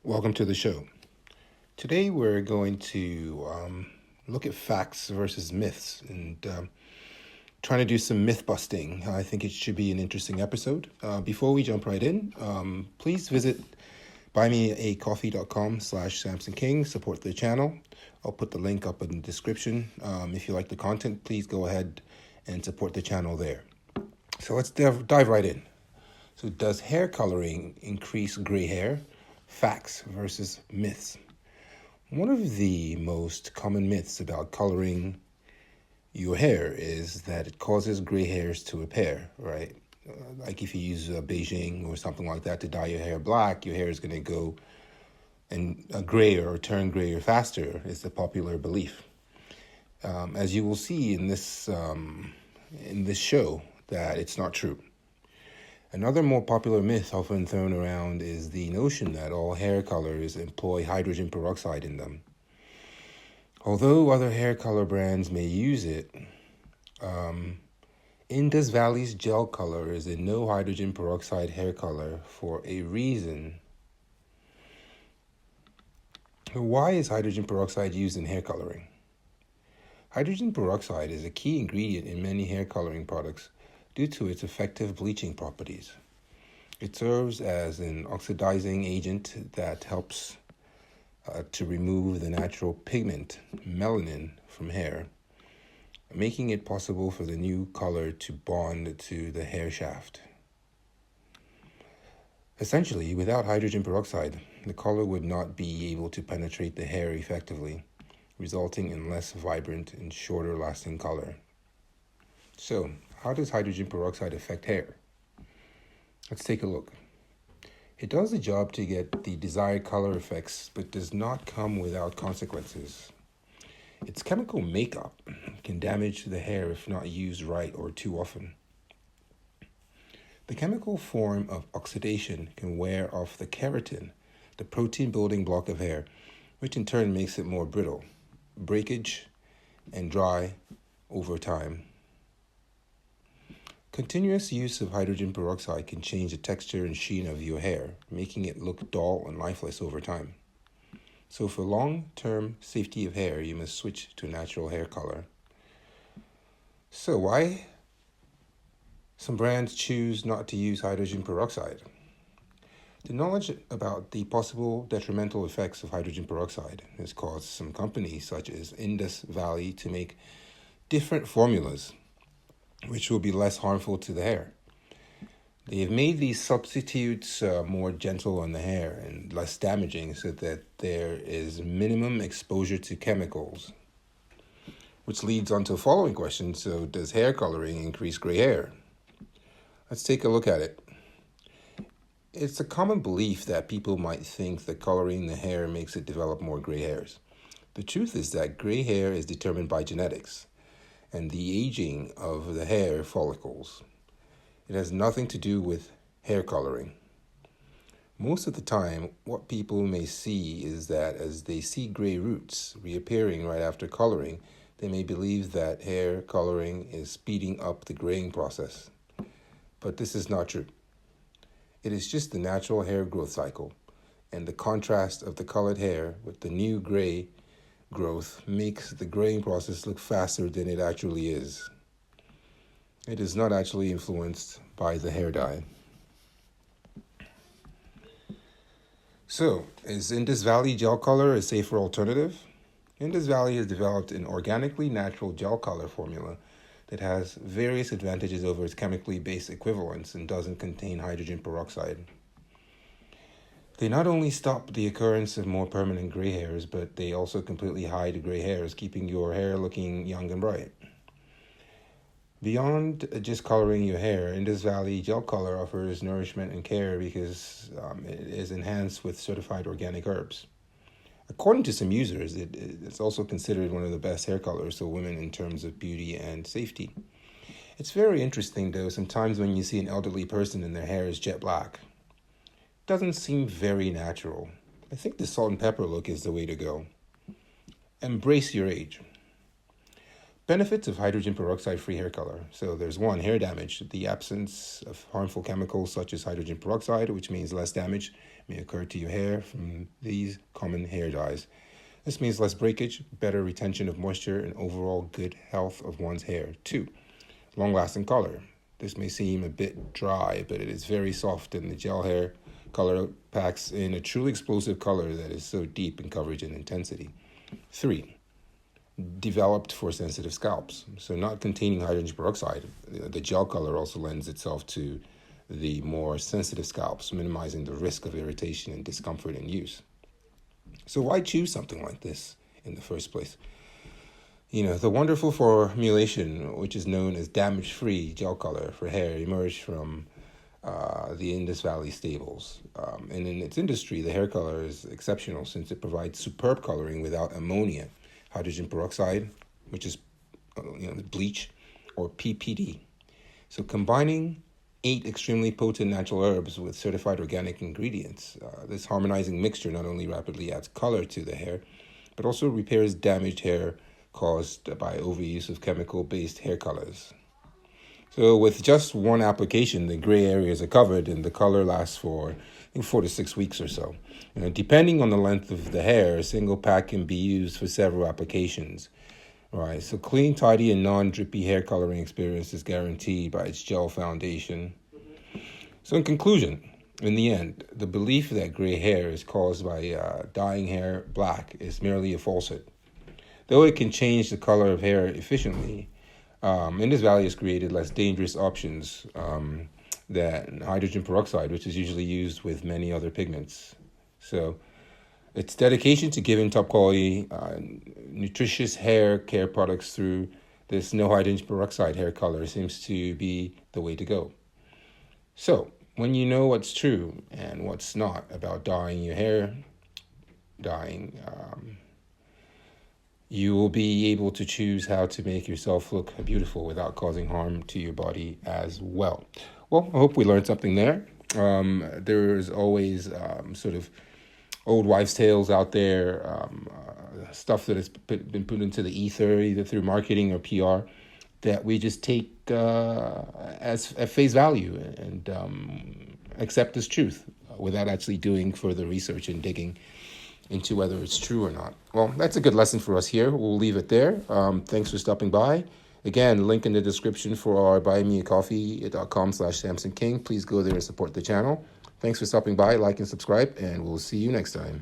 Welcome to the show. Today we're going to look at facts versus myths and trying to do some myth busting. I think it should be an interesting episode. Before we jump right in, please visit buymeacoffee.com/Samson King. Support the channel. I'll put the link up in the description. If you like the content, please go ahead and support the channel there. So let's dive right in. So does hair coloring increase gray hair? Facts versus myths. One of the most common myths about coloring your hair is that it causes gray hairs to appear, right? Like if you use Beijing or something like that to dye your hair black, your hair is going to go and grayer or turn grayer faster, is the popular belief. As you will see in this show, that it's not true. Another more popular myth often thrown around is the notion that all hair colors employ hydrogen peroxide in them. Although other hair color brands may use it, Indus Valley's gel color is a no hydrogen peroxide hair color for a reason. Why is hydrogen peroxide used in hair coloring? Hydrogen peroxide is a key ingredient in many hair coloring products due to its effective bleaching properties. It serves as an oxidizing agent that helps to remove the natural pigment, melanin, from hair, making it possible for the new color to bond to the hair shaft. Essentially, without hydrogen peroxide, the color would not be able to penetrate the hair effectively, resulting in less vibrant and shorter lasting color. So, how does hydrogen peroxide affect hair? Let's take a look. It does the job to get the desired color effects, but does not come without consequences. Its chemical makeup can damage the hair if not used right or too often. The chemical form of oxidation can wear off the keratin, the protein building block of hair, which in turn makes it more brittle, breakage, and dry over time. Continuous use of hydrogen peroxide can change the texture and sheen of your hair, making it look dull and lifeless over time. So for long-term safety of hair, you must switch to natural hair color. So why some brands choose not to use hydrogen peroxide? The knowledge about the possible detrimental effects of hydrogen peroxide has caused some companies such as Indus Valley to make different formulas which will be less harmful to the hair. They have made these substitutes more gentle on the hair and less damaging so that there is minimum exposure to chemicals. Which leads on to the following question. So does hair coloring increase gray hair? Let's take a look at it. It's a common belief that people might think that coloring the hair makes it develop more gray hairs. The truth is that gray hair is determined by genetics and the aging of the hair follicles. It has nothing to do with hair coloring. Most of the time, what people may see is that as they see gray roots reappearing right after coloring, they may believe that hair coloring is speeding up the graying process. But this is not true. It is just the natural hair growth cycle, and the contrast of the colored hair with the new gray growth makes the graying process look faster than it actually is. It is not actually influenced by the hair dye. So, is Indus Valley gel color a safer alternative? Indus Valley has developed an organically natural gel color formula that has various advantages over its chemically based equivalents and doesn't contain hydrogen peroxide. They not only stop the occurrence of more permanent gray hairs, but they also completely hide gray hairs, keeping your hair looking young and bright. Beyond just coloring your hair, Indus Valley Gel Color offers nourishment and care because it is enhanced with certified organic herbs. According to some users, it's also considered one of the best hair colors for women in terms of beauty and safety. It's very interesting, though, sometimes when you see an elderly person and their hair is jet black. Doesn't seem very natural. I think the salt and pepper look is the way to go. Embrace your age. Benefits of hydrogen peroxide-free hair color. So there's one, hair damage. The absence of harmful chemicals such as hydrogen peroxide, which means less damage, may occur to your hair from these common hair dyes. This means less breakage, better retention of moisture, and overall good health of one's hair. 2. Long-lasting color. This may seem a bit dry, but it is very soft, and the gel hair color packs in a truly explosive color that is so deep in coverage and intensity. 3. Developed for sensitive scalps. So not containing hydrogen peroxide, the gel color also lends itself to the more sensitive scalps, minimizing the risk of irritation and discomfort in use. So why choose something like this in the first place? The wonderful formulation, which is known as damage-free gel color for hair, emerged from the Indus Valley stables. And in its industry, the hair color is exceptional since it provides superb coloring without ammonia, hydrogen peroxide, which is bleach, or PPD. So combining 8 extremely potent natural herbs with certified organic ingredients, this harmonizing mixture not only rapidly adds color to the hair, but also repairs damaged hair caused by overuse of chemical-based hair colors. So with just one application, the gray areas are covered and the color lasts for 4 to 6 weeks or so. Depending on the length of the hair, a single pack can be used for several applications. Right, so clean, tidy, and non-drippy hair coloring experience is guaranteed by its gel foundation. So in conclusion, in the end, the belief that gray hair is caused by dyeing hair black is merely a falsehood. Though it can change the color of hair efficiently, Indus Valley has created less dangerous options than hydrogen peroxide, which is usually used with many other pigments. So its dedication to giving top quality, nutritious hair care products through this no hydrogen peroxide hair color seems to be the way to go. So when you know what's true and what's not about dyeing your hair, you will be able to choose how to make yourself look beautiful without causing harm to your body as well. Well, I hope we learned something there. There's always sort of old wives' tales out there, stuff that has been put into the ether, either through marketing or PR, that we just take as at face value and accept as truth without actually doing further research and digging into whether it's true or not. Well, that's a good lesson for us here. We'll leave it there. Thanks for stopping by. Again, link in the description for our buymeacoffee.com/Samson King. Please go there and support the channel. Thanks for stopping by, like and subscribe, and we'll see you next time.